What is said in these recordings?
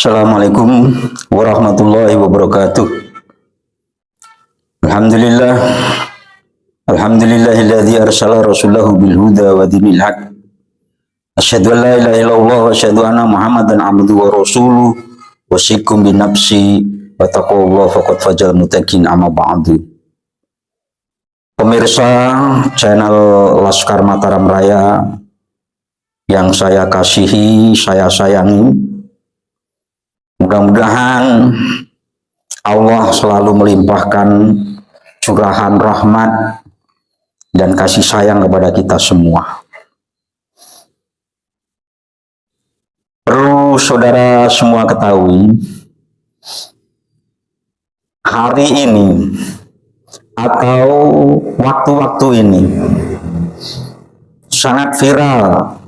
Assalamualaikum warahmatullahi wabarakatuh. Alhamdulillah. Alhamdulillahilladzi arsala rasulahu bil huda wa dinil haq. Asyhadu an la ilaha illallah wa asyhadu anna Muhammadan abduhu wa rasuluh. Wasikum bi nafsi wa taqwallaha faqad fajal muttaqin amma ba'du. Pemirsa channel Laskar Mataram Raya yang saya kasihi, saya sayangi, mudah-mudahan Allah selalu melimpahkan curahan rahmat dan kasih sayang kepada kita semua. Perlu saudara semua ketahui, hari ini atau waktu-waktu ini sangat viral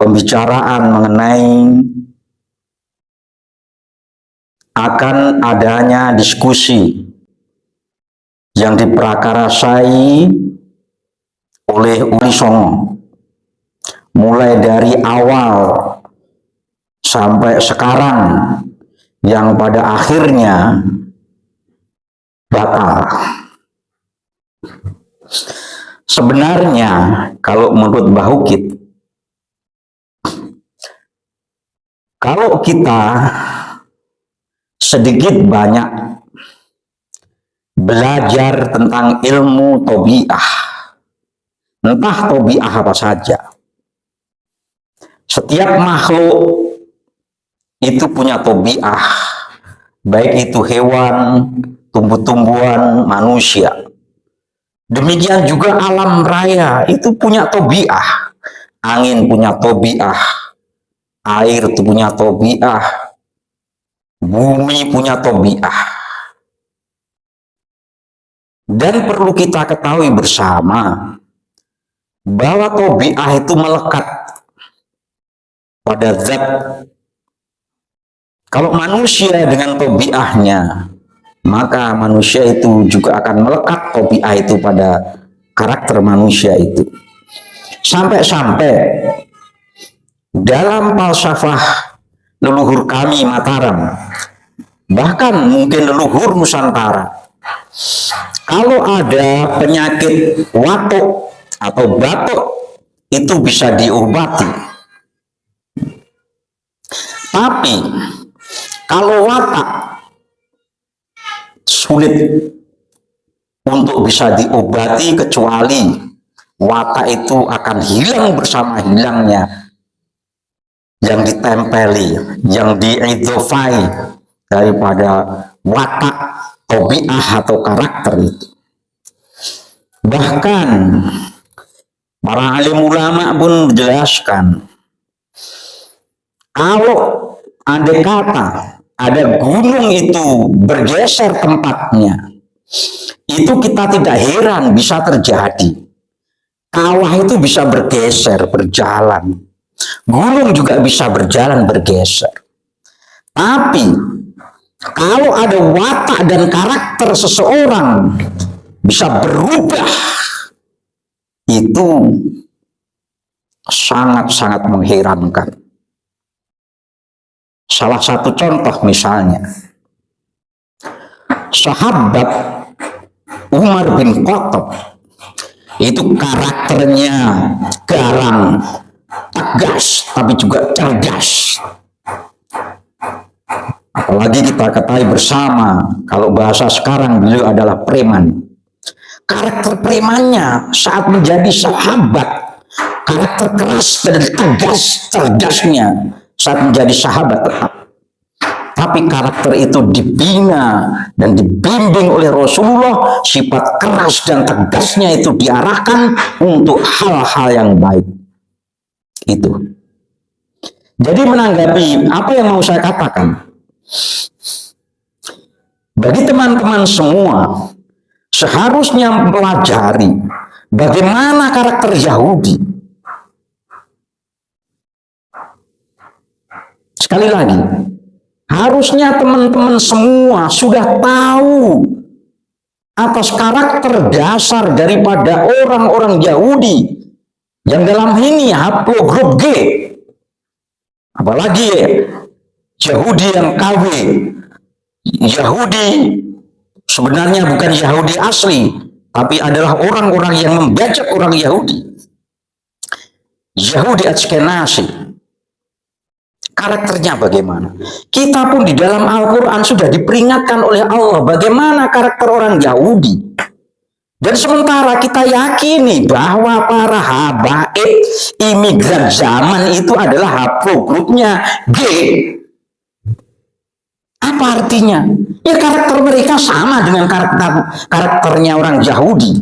pembicaraan mengenai akan adanya diskusi yang diprakarasai oleh Uli Songo mulai dari awal sampai sekarang yang pada akhirnya batal. Sebenarnya kalau menurut Mbah Ukit, kalau kita sedikit banyak belajar tentang ilmu tobiah, entah tobiah apa saja, setiap makhluk itu punya tobiah, baik itu hewan, tumbuh-tumbuhan, manusia. Demikian juga alam raya itu punya tobiah. Angin punya tobiah, air itu punya tobiah, bumi punya tobiah. Dan perlu kita ketahui bersama bahwa tobiah itu melekat pada zat. Kalau manusia dengan tobiahnya, maka manusia itu juga akan melekat tobiah itu pada karakter manusia itu. Sampai-sampai dalam falsafah leluhur kami Mataram, bahkan mungkin leluhur Nusantara, kalau ada penyakit watuk atau batuk itu bisa diobati. Tapi kalau watak sulit untuk bisa diobati, kecuali watak itu akan hilang bersama hilangnya yang ditempeli, yang diidhofai daripada watak, tobiah atau karakter itu. Bahkan para alim ulama pun menjelaskan, kalau andai kata ada gunung itu bergeser tempatnya, itu kita tidak heran bisa terjadi. Kawah itu bisa bergeser, berjalan. Gunung juga bisa berjalan, bergeser. Tapi kalau ada watak dan karakter seseorang bisa berubah, itu sangat-sangat mengherankan. Salah satu contoh misalnya, sahabat Umar bin Khattab itu karakternya garang, tegas, tapi juga cerdas. Apalagi kita ketahui bersama, kalau bahasa sekarang beliau adalah preman. Karakter premannya saat menjadi sahabat, karakter keras dan tegas, cerdasnya saat menjadi sahabat tetap. Tapi karakter itu dibina dan dibimbing oleh Rasulullah, sifat keras dan tegasnya itu diarahkan untuk hal-hal yang baik. Itu. Jadi menanggapi apa yang mau saya katakan, bagi teman-teman semua seharusnya mempelajari bagaimana karakter Yahudi. Sekali lagi, harusnya teman-teman semua sudah tahu atas karakter dasar daripada orang-orang Yahudi yang dalam ini haplogrup G. Apalagi Yahudi yang KW, Yahudi sebenarnya bukan Yahudi asli, tapi adalah orang-orang yang membajak orang Yahudi. Yahudi Ashkenazi. Karakternya bagaimana? Kita pun di dalam Al-Quran sudah diperingatkan oleh Allah bagaimana karakter orang Yahudi. Dan sementara kita yakini bahwa para habaib imigran zaman itu adalah haplogrupnya G. Apa artinya? Ya karakter mereka sama dengan karakternya orang Yahudi.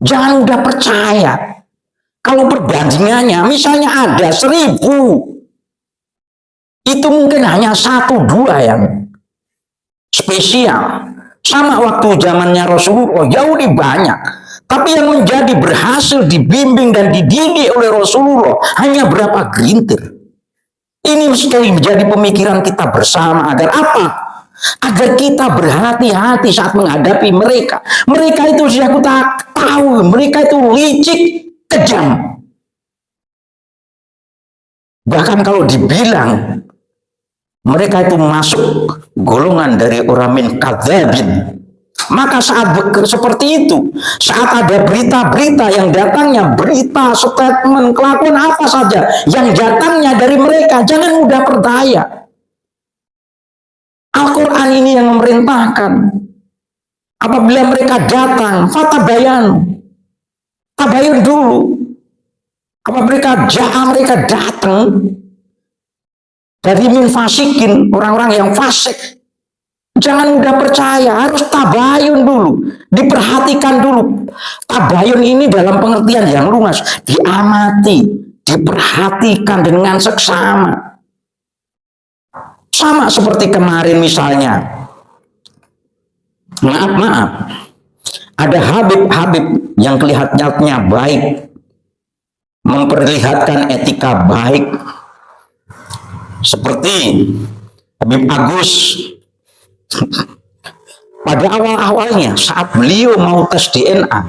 Jangan mudah percaya. Kalau perbandingannya, misalnya ada 1000, itu mungkin hanya 1-2 yang spesial. Sama waktu zamannya Rasulullah, Yahudi banyak. Tapi yang menjadi berhasil dibimbing dan dididik oleh Rasulullah hanya berapa gelintir. Ini mesti menjadi pemikiran kita bersama agar apa? Agar kita berhati-hati saat menghadapi mereka. Mereka itu sudah kita tahu, mereka itu licik, kejam. Bahkan kalau dibilang mereka itu masuk golongan dari orang min kadzabin, maka saat seperti itu, saat ada berita-berita yang datangnya, berita, statement, kelakuan apa saja yang datangnya dari mereka, jangan mudah percaya. Al-Quran ini yang memerintahkan. Apabila mereka datang, tabayun dulu. Apabila mereka datang dari min fasikin, orang-orang yang fasik, jangan mudah percaya, harus tabayun dulu, diperhatikan dulu. Tabayun ini dalam pengertian yang luas, diamati, diperhatikan dengan seksama. Sama seperti kemarin misalnya, maaf, ada habib-habib yang kelihatannya baik, memperlihatkan etika baik, seperti Habib Agus. Pada awal-awalnya saat beliau mau tes DNA,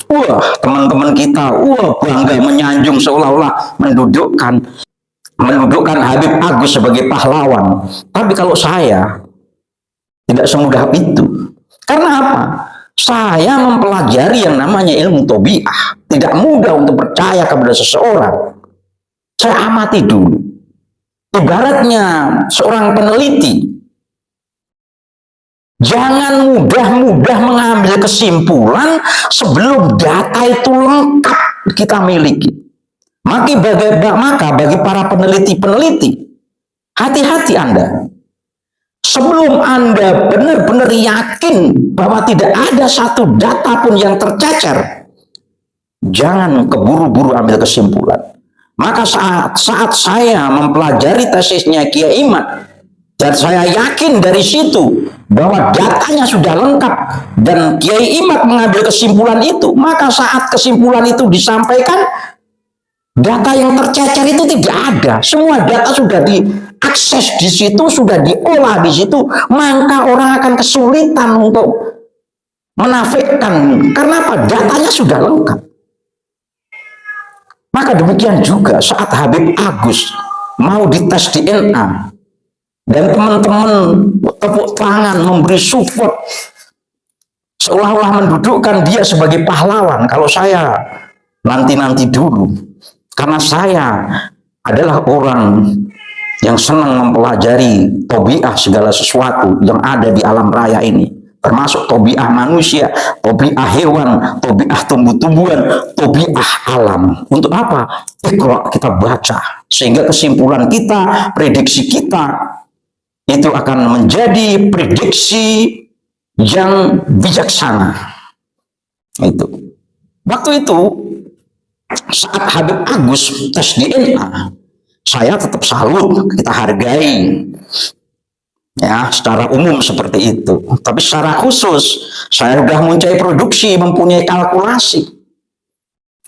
wah teman-teman kita, bangga menyanjung seolah-olah mendudukkan Habib Agus sebagai pahlawan. Tapi kalau saya tidak semudah itu. Karena apa? Saya mempelajari yang namanya ilmu tabiah. Tidak mudah untuk percaya kepada seseorang. Saya amati dulu. Ibaratnya seorang peneliti, jangan mudah-mudah mengambil kesimpulan sebelum data itu lengkap kita miliki. Maka bagi para peneliti, hati-hati Anda. Sebelum Anda benar-benar yakin bahwa tidak ada satu data pun yang tercecer, jangan keburu-buru ambil kesimpulan. Maka saat saya mempelajari tesisnya Kiai Imad, dan saya yakin dari situ bahwa datanya sudah lengkap dan Kiai Imad mengambil kesimpulan itu, maka saat kesimpulan itu disampaikan, data yang tercecer itu tidak ada. Semua data sudah diakses di situ, sudah diolah di situ, maka orang akan kesulitan untuk menafikan. Karena apa? Datanya sudah lengkap. Maka demikian juga saat Habib Agus mau dites DNA dan teman-teman tepuk tangan memberi support seolah-olah mendudukkan dia sebagai pahlawan. Kalau saya nanti dulu, karena saya adalah orang yang senang mempelajari tabiat segala sesuatu yang ada di alam raya ini, termasuk tabiat manusia, tabiat hewan, tabiat tumbuh-tumbuhan, tabiat alam. Untuk apa? Iqra, kita baca, sehingga kesimpulan kita, prediksi kita itu akan menjadi prediksi yang bijaksana. Itu waktu itu saat Habib Agus tes DNA, saya tetap salut, kita hargai ya secara umum seperti itu. Tapi secara khusus saya sudah mempunyai produksi, mempunyai kalkulasi.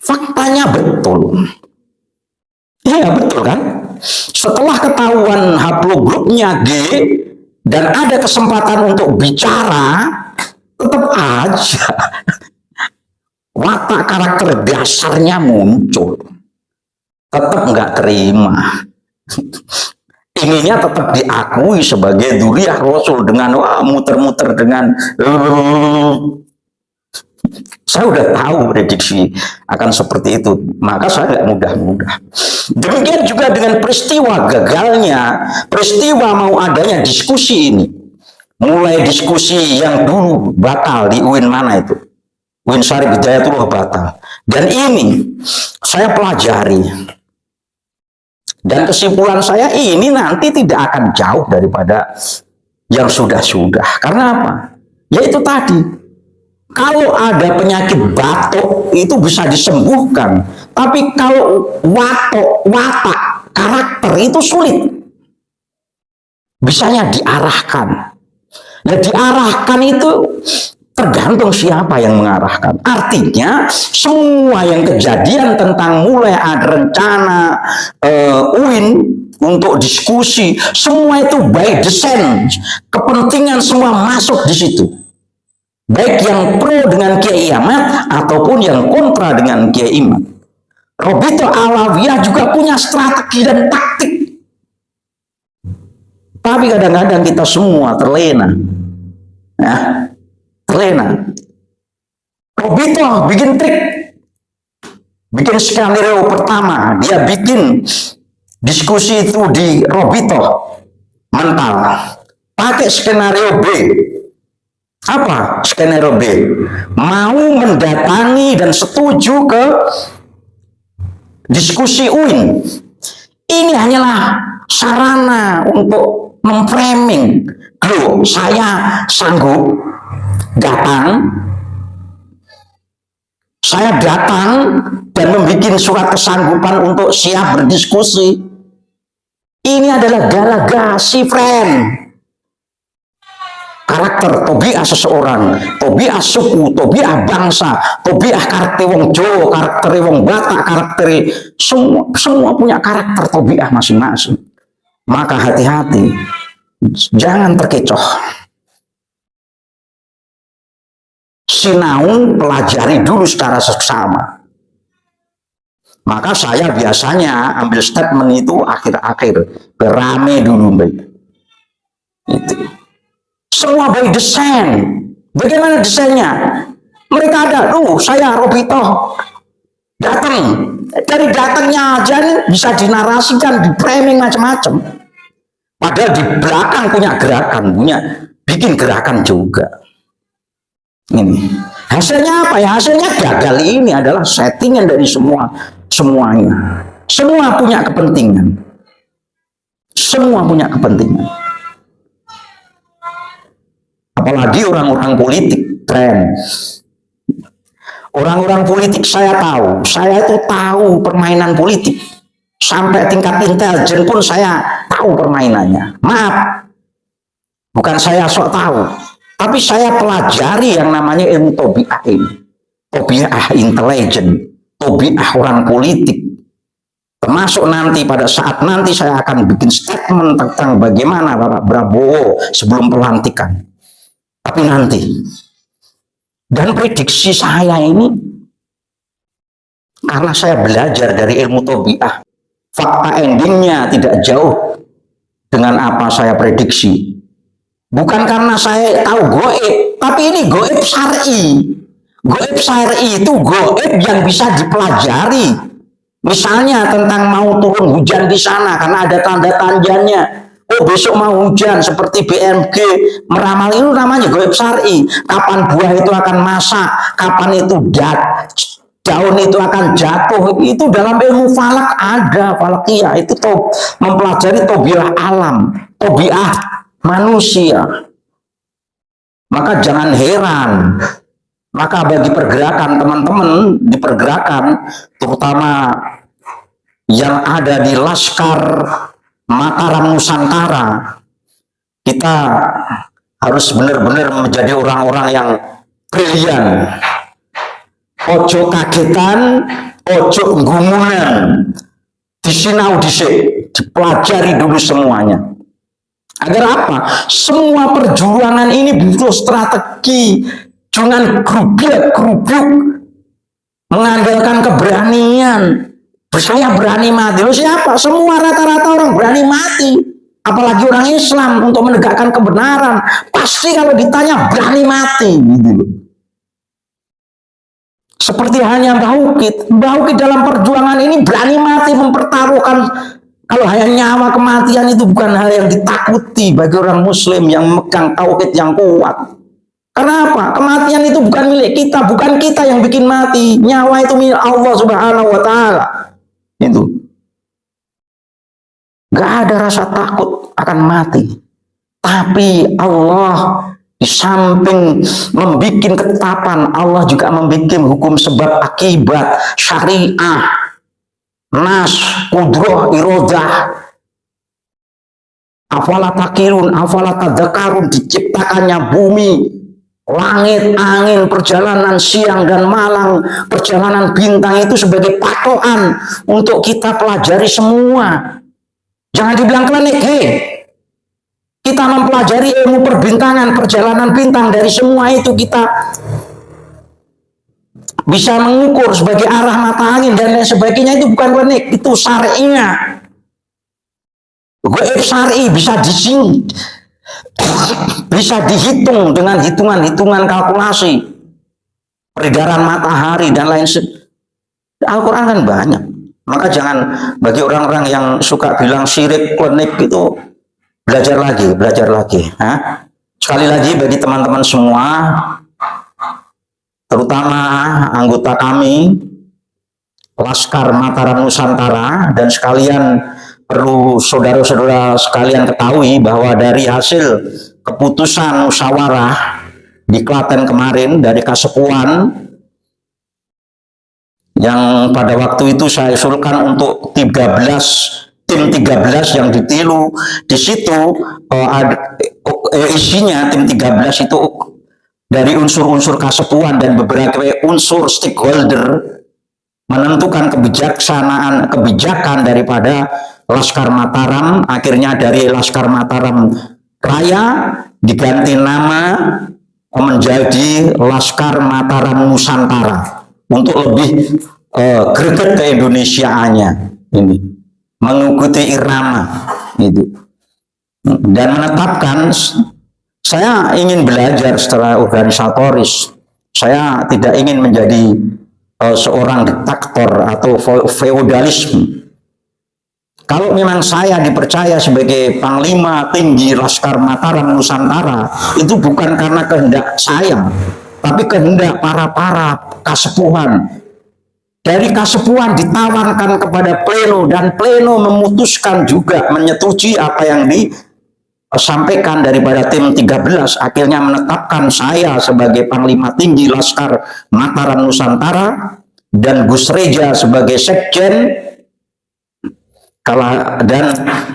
Faktanya betul. Ya betul kan? Setelah ketahuan haplogrupnya G dan ada kesempatan untuk bicara, tetap aja watak karakter dasarnya muncul. Tetap nggak terima. inginnya tetap diakui sebagai dzurriyyah Rasul dengan muter-muter dengan saya udah tahu prediksi akan seperti itu, maka saya nggak mudah-mudah. Demikian juga dengan peristiwa gagalnya, peristiwa mau adanya diskusi ini. Mulai diskusi yang dulu batal di UIN mana itu? UIN Syarif Hidayatullah batal. Dan ini saya pelajari. Dan kesimpulan saya ini nanti tidak akan jauh daripada yang sudah-sudah. Karena apa? Yaitu tadi. Kalau ada penyakit batuk itu bisa disembuhkan, tapi kalau watak, karakter itu sulit. Bisanya diarahkan. Nah, diarahkan itu tergantung siapa yang mengarahkan. Artinya semua yang kejadian tentang mulai ada rencana UIN untuk diskusi, semua itu by design, kepentingan semua masuk di situ. Baik yang pro dengan Kiai Ahmad ataupun yang kontra dengan Kiai Imam. Robito Alawiyah juga punya strategi dan taktik. Tapi kadang-kadang kita semua terlena. Ya, terlena. Robito bikin trik. Bikin skenario pertama. Dia bikin diskusi itu di Robito mental. Pakai skenario B. Apa skenario B? Mau mendatangi dan setuju ke diskusi UIN. Ini hanyalah sarana untuk memframing. Loh, saya sanggup datang. Saya datang dan membuat surat kesanggupan untuk siap berdiskusi. Ini adalah delegasi, friend. Karakter, tobiah seseorang, tobiah suku, tobiah bangsa, tobiah karakter wong Jawa, karakter wong Batak, karakter semua punya karakter tobiah masing-masing. Maka hati-hati, jangan terkecoh. Sinau pelajari dulu secara seksama. Maka saya biasanya ambil statement itu akhir-akhir, berame dulu baik. Itu. Semua by desain. Bagaimana desainnya? Mereka ada, saya Robito datang. Dari datangnya aja nih, bisa dinarasikan, di framing macam-macam. Padahal di belakang punya gerakan, bikin gerakan juga. Ini hasilnya apa ya? Hasilnya gagal ini adalah settingan dari semuanya. Semua punya kepentingan. Semua punya kepentingan. Apalagi orang-orang politik, tren. Orang-orang politik saya itu tahu permainan politik. Sampai tingkat intelijen pun saya tahu permainannya. Maaf, bukan saya sok tahu. Tapi saya pelajari yang namanya ilmu tobiah ini. Tobiah intelijen, tobiah orang politik. Termasuk nanti pada saat nanti saya akan bikin statement tentang bagaimana Bapak Prabowo sebelum pelantikan. Tapi nanti, dan prediksi saya ini, karena saya belajar dari ilmu tobiah, fakta endingnya tidak jauh dengan apa saya prediksi. Bukan karena saya tahu goib, tapi ini goib syar'i. Goib syar'i itu goib yang bisa dipelajari. Misalnya tentang mau turun hujan di sana, karena ada tanda-tandanya. Oh, besok mau hujan, seperti BMG meramal itu namanya goib syar'i. Kapan buah itu akan masak, kapan itu daun itu akan jatuh, itu dalam ilmu falak ada, falakiyah itu mempelajari tobiah alam, tobiah manusia. Maka jangan heran. Maka bagi pergerakan teman-teman di pergerakan, terutama yang ada di Laskar Mataram Nusantara, kita harus benar-benar menjadi orang-orang yang brilian. Ojo kagetan, ojo gumunan, disinau dhisik, dipelajari dulu semuanya. Agar apa? Semua perjuangan ini butuh strategi, jangan grubyuk, mengandalkan keberanian. Saya berani mati. Loh, siapa? Semua rata-rata orang berani mati. apalagi orang Islam untuk menegakkan kebenaran, pasti kalau ditanya berani mati gitu loh. Seperti hanya Bauqit dalam perjuangan ini berani mati mempertaruhkan. Kalau hanya nyawa, kematian itu bukan hal yang ditakuti bagi orang Muslim yang memegang tauhid yang kuat. Karena apa? Kematian itu bukan milik kita, bukan kita yang bikin mati. Nyawa itu milik Allah Subhanahu wa Ta'ala. Itu. Gak ada rasa takut akan mati. Tapi Allah di samping membuat ketetapan, Allah juga membuat hukum sebab akibat, syariah, nas, kudroh, irodah. Afala takirun, afala tadzakarun, diciptakannya bumi, langit, angin, perjalanan siang dan malam, perjalanan bintang itu sebagai patokan untuk kita pelajari semua. Jangan dibilang klinik, kita mempelajari ilmu perbintangan, perjalanan bintang, dari semua itu kita bisa mengukur sebagai arah mata angin dan lain sebagainya. Itu bukan klinik, itu syari'nya. Gaib syar'i bisa bisa dihitung dengan hitungan kalkulasi, peredaran matahari dan lain sebagainya. Al-Quran kan banyak. Maka jangan, bagi orang-orang yang suka bilang syirik, klinik, itu belajar lagi. Sekali lagi bagi teman-teman semua, terutama anggota kami Laskar Mataram Nusantara, dan sekalian perlu saudara-saudara sekalian ketahui bahwa dari hasil keputusan musyawarah di Klaten kemarin dari Kasepuan, yang pada waktu itu saya usulkan untuk tim 13 yang ditilu, di situ isinya tim 13 itu dari unsur-unsur Kasepuan dan beberapa unsur stakeholder menentukan kebijakan daripada Laskar Mataram. Akhirnya dari Laskar Mataram Raya diganti nama menjadi Laskar Mataram Nusantara untuk lebih greget keindonesiaannya, ini mengikuti irama itu, dan menetapkan. Saya ingin belajar secara organisatoris. Saya tidak ingin menjadi seorang diktator atau feodalisme. Kalau memang saya dipercaya sebagai Panglima Tinggi Laskar Mataram Nusantara, itu bukan karena kehendak saya, tapi kehendak para kasepuhan. Dari Kasepuan ditawarkan kepada pleno, dan pleno memutuskan juga menyetujui apa yang disampaikan daripada tim 13. Akhirnya menetapkan saya sebagai Panglima Tinggi Laskar Mataram Nusantara dan Gus Reja sebagai sekjen, dan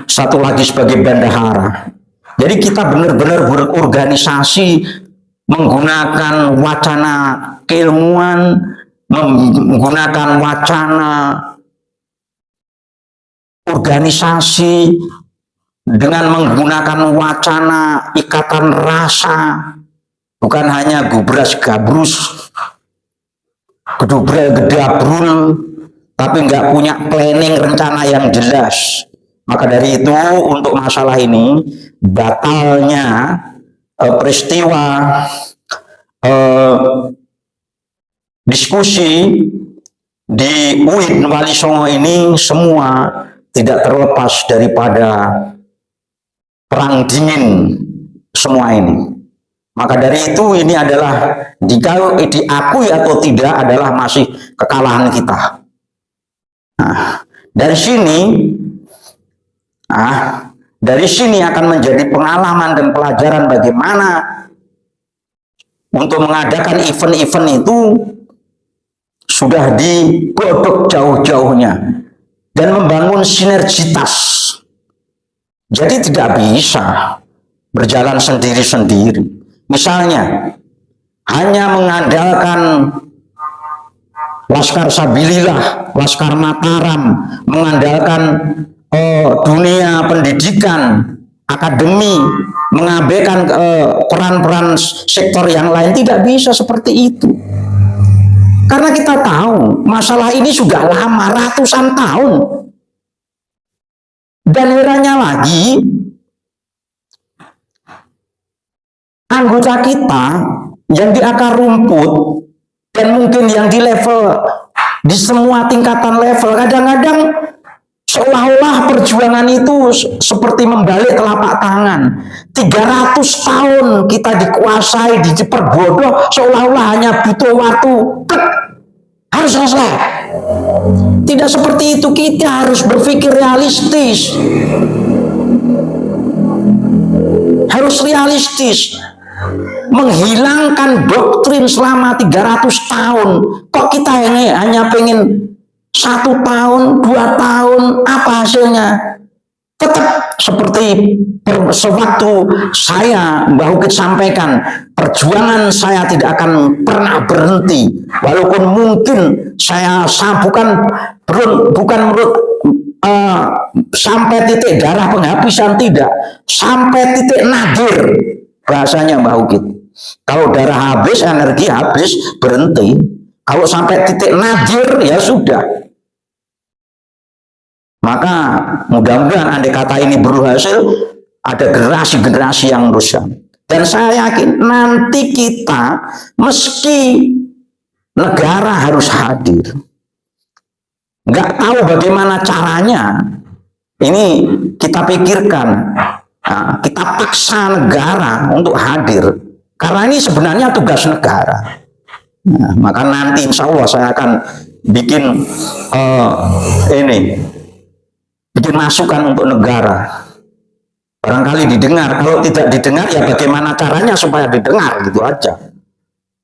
satu lagi sebagai bendahara. Jadi kita benar-benar berorganisasi menggunakan wacana keilmuan, menggunakan wacana organisasi, dengan menggunakan wacana ikatan rasa, bukan hanya gubras gabrus, gedubrel gedabrul, tapi nggak punya planning, rencana yang jelas. Maka dari itu, untuk masalah ini, batalnya peristiwa diskusi di UIN Wali Songo ini semua tidak terlepas daripada perang dingin semua ini. Maka dari itu, ini adalah, jika diakui atau tidak, adalah masih kekalahan kita. Nah, dari sini akan menjadi pengalaman dan pelajaran bagaimana untuk mengadakan event-event itu sudah digodok jauh-jauhnya dan membangun sinergitas. Jadi tidak bisa berjalan sendiri-sendiri. Misalnya hanya mengandalkan Laskar Sabilillah, Laskar Mataram, mengandalkan dunia pendidikan, akademi, mengabaikan peran-peran sektor yang lain. Tidak bisa seperti itu. Karena kita tahu masalah ini sudah lama, ratusan tahun. Dan herannya lagi, anggota kita yang di akar rumput dan mungkin yang di level, di semua tingkatan level, kadang-kadang seolah-olah perjuangan itu seperti membalik telapak tangan. 300 tahun kita dikuasai, diperbodoh, seolah-olah hanya butuh waktu, harus selesai. Tidak seperti itu, kita harus berpikir realistis. Harus realistis. Menghilangkan doktrin selama 300 tahun. Kok kita hanya pengen 1 tahun, 2 tahun, apa hasilnya? Tetap seperti sewaktu saya Mbah Ukit sampaikan, perjuangan saya tidak akan pernah berhenti. Walaupun mungkin saya bukan menurut sampai titik darah penghabisan, tidak, sampai titik nadir bahasanya Mbah Ukit. Kalau darah habis, energi habis, berhenti. Kalau sampai titik nadir, ya sudah. Maka mudah-mudahan andai kata ini berhasil, ada generasi-generasi yang rusak. Dan saya yakin nanti kita, meski negara harus hadir, nggak tahu bagaimana caranya, ini kita pikirkan, kita paksa negara untuk hadir, karena ini sebenarnya tugas negara. Maka nanti insya Allah saya akan bikin bikin masukan untuk negara. Barangkali didengar, kalau tidak didengar ya bagaimana caranya supaya didengar, gitu aja.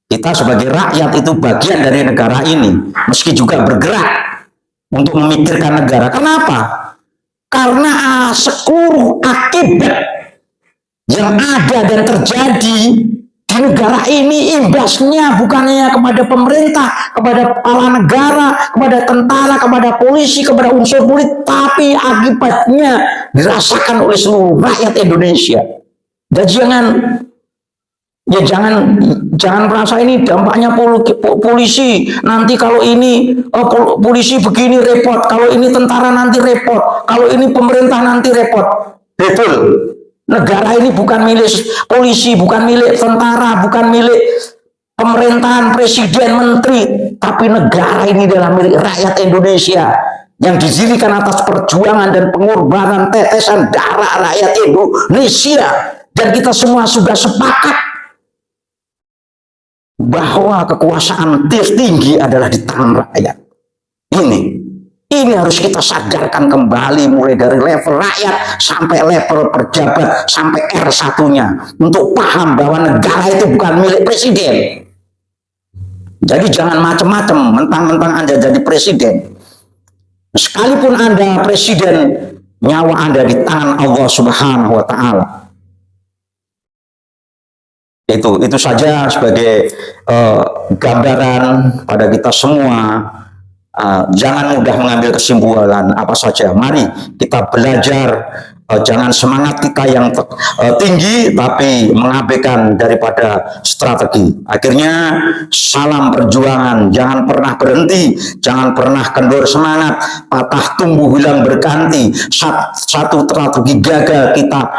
Kita sebagai rakyat itu bagian dari negara ini, meski juga bergerak untuk memikirkan negara. Kenapa? Karena seluruh akibat yang ada dan terjadi di negara ini imbasnya bukan hanya kepada pemerintah, kepada kepala negara, kepada tentara, kepada polisi, kepada unsur politik, tapi akibatnya dirasakan oleh seluruh rakyat Indonesia. Dan jangan merasa ini dampaknya polisi. Nanti kalau ini polisi begini repot, kalau ini tentara nanti repot, kalau ini pemerintah nanti repot. Betul. Negara ini bukan milik polisi, bukan milik tentara, bukan milik pemerintahan, presiden, menteri, tapi negara ini adalah milik rakyat Indonesia yang didirikan atas perjuangan dan pengorbanan tetesan darah rakyat Indonesia. Dan kita semua sudah sepakat bahwa kekuasaan tertinggi adalah di tangan rakyat. Ini harus kita sadarkan kembali, mulai dari level rakyat sampai level pejabat sampai R1-nya, untuk paham bahwa negara itu bukan milik presiden. Jadi jangan macam-macam, mentang-mentang Anda jadi presiden. Sekalipun Anda presiden, nyawa Anda di tangan Allah Subhanahu wa Ta'ala. Itu saja sebagai gambaran pada kita semua. Jangan mudah mengambil kesimpulan apa saja. Mari kita belajar, jangan semangat kita yang tinggi tapi mengabaikan daripada strategi. Akhirnya salam perjuangan, jangan pernah berhenti, jangan pernah kendor semangat, patah tumbuh hilang berganti. Satu strategi gagal, kita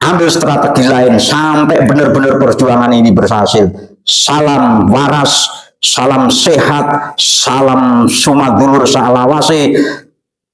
ambil strategi lain sampai benar-benar perjuangan ini berhasil. Salam waras, salam sehat, salam sumadulur salawase,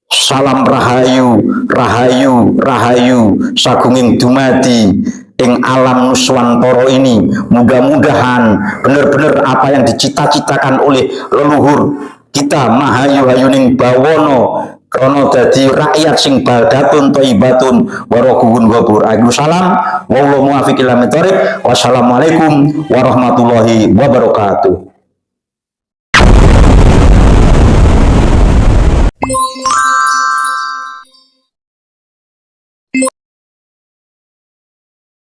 salam rahayu, rahayu, rahayu, sagunging dumadi ing alam nuswantara ini. Mudah-mudahan benar-benar apa yang dicita-citakan oleh leluhur kita mahayu-hayuning bawono krono dadi rakyat sing baldatun thayyibatun warohun wabur. Salam wallahu muwaffiq ila thoriq. Wassalamualaikum warahmatullahi wabarakatuh.